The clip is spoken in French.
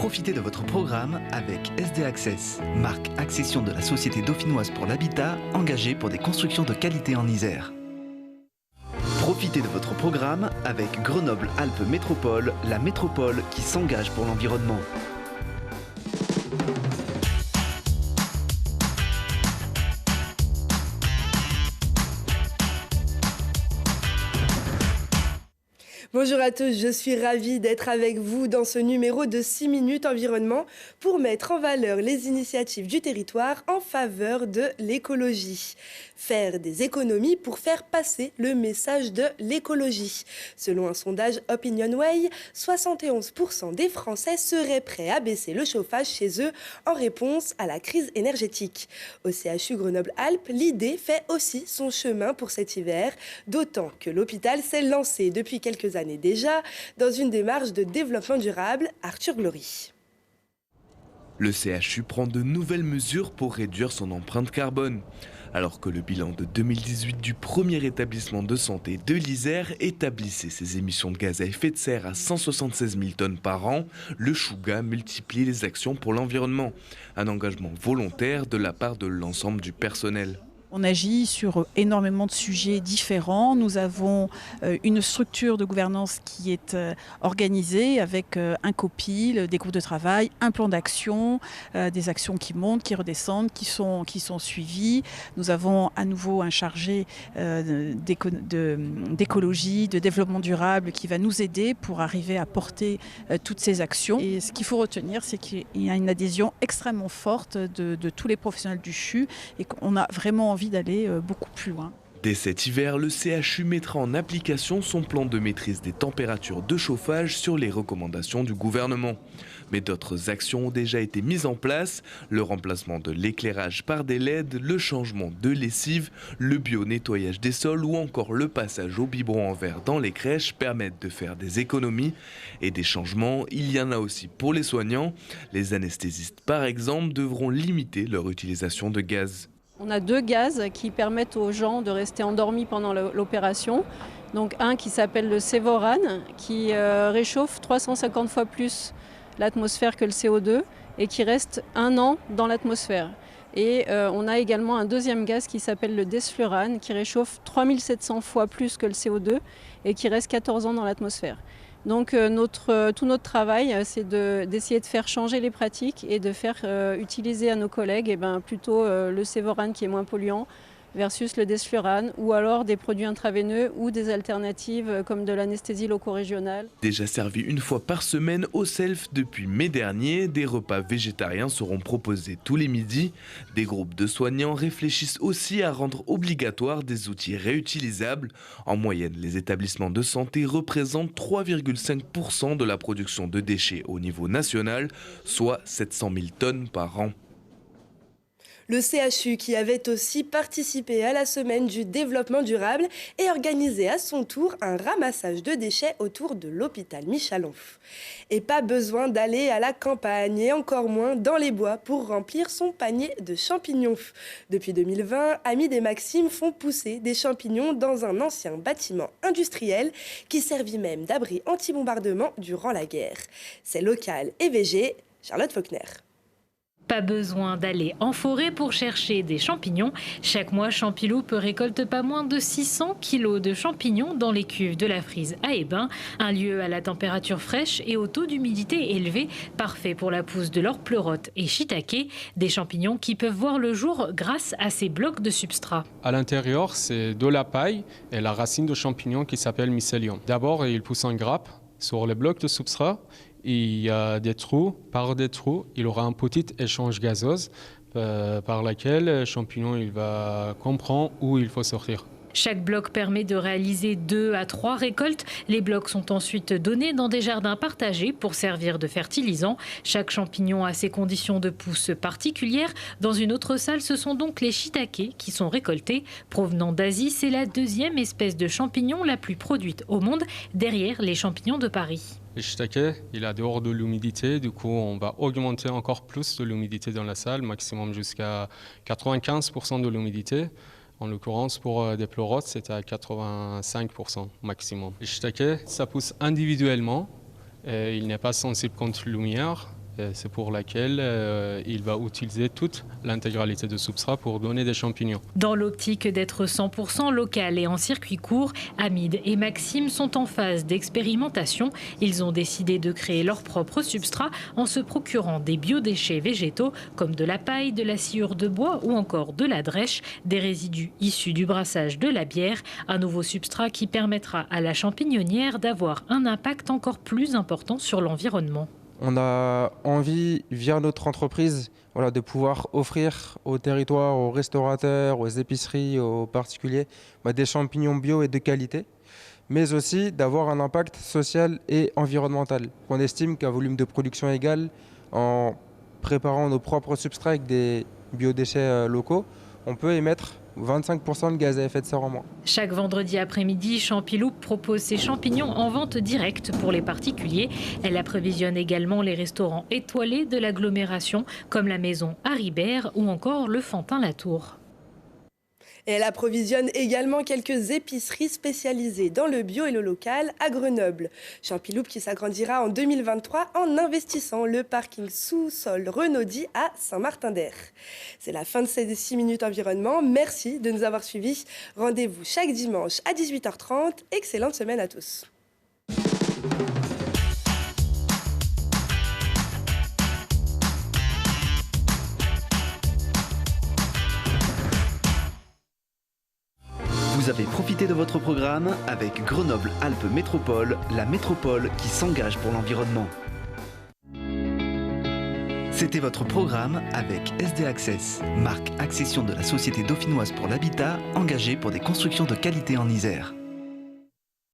Profitez de votre programme avec SD Access, marque accession de la Société dauphinoise pour l'habitat, engagée pour des constructions de qualité en Isère. Profitez de votre programme avec Grenoble-Alpes Métropole, la métropole qui s'engage pour l'environnement. Bonjour à tous, je suis ravie d'être avec vous dans ce numéro de 6 minutes environnement pour mettre en valeur les initiatives du territoire en faveur de l'écologie. Faire des économies pour faire passer le message de l'écologie. Selon un sondage OpinionWay, 71% des Français seraient prêts à baisser le chauffage chez eux en réponse à la crise énergétique. Au CHU Grenoble-Alpes, l'idée fait aussi son chemin pour cet hiver, d'autant que l'hôpital s'est lancé depuis quelques années déjà dans une démarche de développement durable. Arthur Glory. Le CHU prend de nouvelles mesures pour réduire son empreinte carbone. Alors que le bilan de 2018 du premier établissement de santé de l'Isère établissait ses émissions de gaz à effet de serre à 176 000 tonnes par an, le Chouga multiplie les actions pour l'environnement. Un engagement volontaire de la part de l'ensemble du personnel. On agit sur énormément de sujets différents. Nous avons une structure de gouvernance qui est organisée avec un copil, des groupes de travail, un plan d'action, des actions qui montent, qui redescendent, qui sont suivies. Nous avons à nouveau un chargé d'écologie, de développement durable qui va nous aider pour arriver à porter toutes ces actions. Et ce qu'il faut retenir, c'est qu'il y a une adhésion extrêmement forte de tous les professionnels du CHU et qu'on a vraiment envie d'aller beaucoup plus loin. Dès cet hiver, le CHU mettra en application son plan de maîtrise des températures de chauffage sur les recommandations du gouvernement. Mais d'autres actions ont déjà été mises en place, le remplacement de l'éclairage par des LED, le changement de lessive, le bio-nettoyage des sols ou encore le passage au biberon en verre dans les crèches permettent de faire des économies. Et des changements, il y en a aussi pour les soignants. Les anesthésistes par exemple devront limiter leur utilisation de gaz. On a 2 gaz qui permettent aux gens de rester endormis pendant l'opération. Donc un qui s'appelle le Sévorane, qui réchauffe 350 fois plus l'atmosphère que le CO2 et qui reste 1 an dans l'atmosphère. Et on a également un deuxième gaz qui s'appelle le Desflurane, qui réchauffe 3700 fois plus que le CO2 et qui reste 14 ans dans l'atmosphère. Donc tout notre travail, c'est d'essayer de faire changer les pratiques et de faire utiliser à nos collègues plutôt le Sévorane qui est moins polluant versus le Desflurane ou alors des produits intraveineux ou des alternatives comme de l'anesthésie loco-régionale. Déjà servi une fois par semaine au SELF depuis mai dernier, des repas végétariens seront proposés tous les midis. Des groupes de soignants réfléchissent aussi à rendre obligatoire des outils réutilisables. En moyenne, les établissements de santé représentent 3,5% de la production de déchets au niveau national, soit 700 000 tonnes par an. Le CHU, qui avait aussi participé à la semaine du développement durable et organisé à son tour un ramassage de déchets autour de l'hôpital Michalon. Et pas besoin d'aller à la campagne et encore moins dans les bois pour remplir son panier de champignons. Depuis 2020, Hamid et Maxime font pousser des champignons dans un ancien bâtiment industriel qui servit même d'abri anti-bombardement durant la guerre. C'est local et végé, Charlotte Faulkner. Pas besoin d'aller en forêt pour chercher des champignons. Chaque mois, Champiloup récolte pas moins de 600 kilos de champignons dans les cuves de la Frise à Hébin. Un lieu à la température fraîche et au taux d'humidité élevé, parfait pour la pousse de leur pleurote et shiitake. Des champignons qui peuvent voir le jour grâce à ces blocs de substrat. À l'intérieur, c'est de la paille et la racine de champignon qui s'appelle mycélium. D'abord, il pousse en grappe sur les blocs de substrat. Il y a des trous, par des trous, il aura un petit échange gazeuse par lequel le champignon il va comprendre où il faut sortir. Chaque bloc permet de réaliser 2 à 3 récoltes. Les blocs sont ensuite donnés dans des jardins partagés pour servir de fertilisant. Chaque champignon a ses conditions de pousse particulières. Dans une autre salle, ce sont donc les shiitake qui sont récoltés. Provenant d'Asie, c'est la 2e espèce de champignon la plus produite au monde, derrière les champignons de Paris. Le shiitake, il a dehors de l'humidité, du coup on va augmenter encore plus de l'humidité dans la salle, maximum jusqu'à 95% de l'humidité. En l'occurrence, pour des pleurotes, c'est à 85% maximum. Le shiitake, ça pousse individuellement, et il n'est pas sensible contre la lumière. Et c'est pour laquelle il va utiliser toute l'intégralité de substrat pour donner des champignons. Dans l'optique d'être 100% local et en circuit court, Hamid et Maxime sont en phase d'expérimentation. Ils ont décidé de créer leur propre substrat en se procurant des biodéchets végétaux comme de la paille, de la sciure de bois ou encore de la drèche, des résidus issus du brassage de la bière. Un nouveau substrat qui permettra à la champignonnière d'avoir un impact encore plus important sur l'environnement. On a envie, via notre entreprise, de pouvoir offrir au territoire, aux restaurateurs, aux épiceries, aux particuliers, des champignons bio et de qualité, mais aussi d'avoir un impact social et environnemental. On estime qu'à volume de production égal, en préparant nos propres substrats avec des biodéchets locaux, on peut émettre 25% de gaz à effet de serre en moins. Chaque vendredi après-midi, Champiloup propose ses champignons en vente directe pour les particuliers. Elle approvisionne également les restaurants étoilés de l'agglomération comme la maison Haribert ou encore le Fantin-Latour. Et elle approvisionne également quelques épiceries spécialisées dans le bio et le local à Grenoble. Champiloup qui s'agrandira en 2023 en investissant le parking sous-sol Renaudie à Saint-Martin-d'Air. C'est la fin de ces 6 minutes environnement. Merci de nous avoir suivis. Rendez-vous chaque dimanche à 18h30. Excellente semaine à tous. Vous avez profité de votre programme avec Grenoble-Alpes Métropole, la métropole qui s'engage pour l'environnement. C'était votre programme avec SD Access, marque accession de la Société dauphinoise pour l'habitat, engagée pour des constructions de qualité en Isère.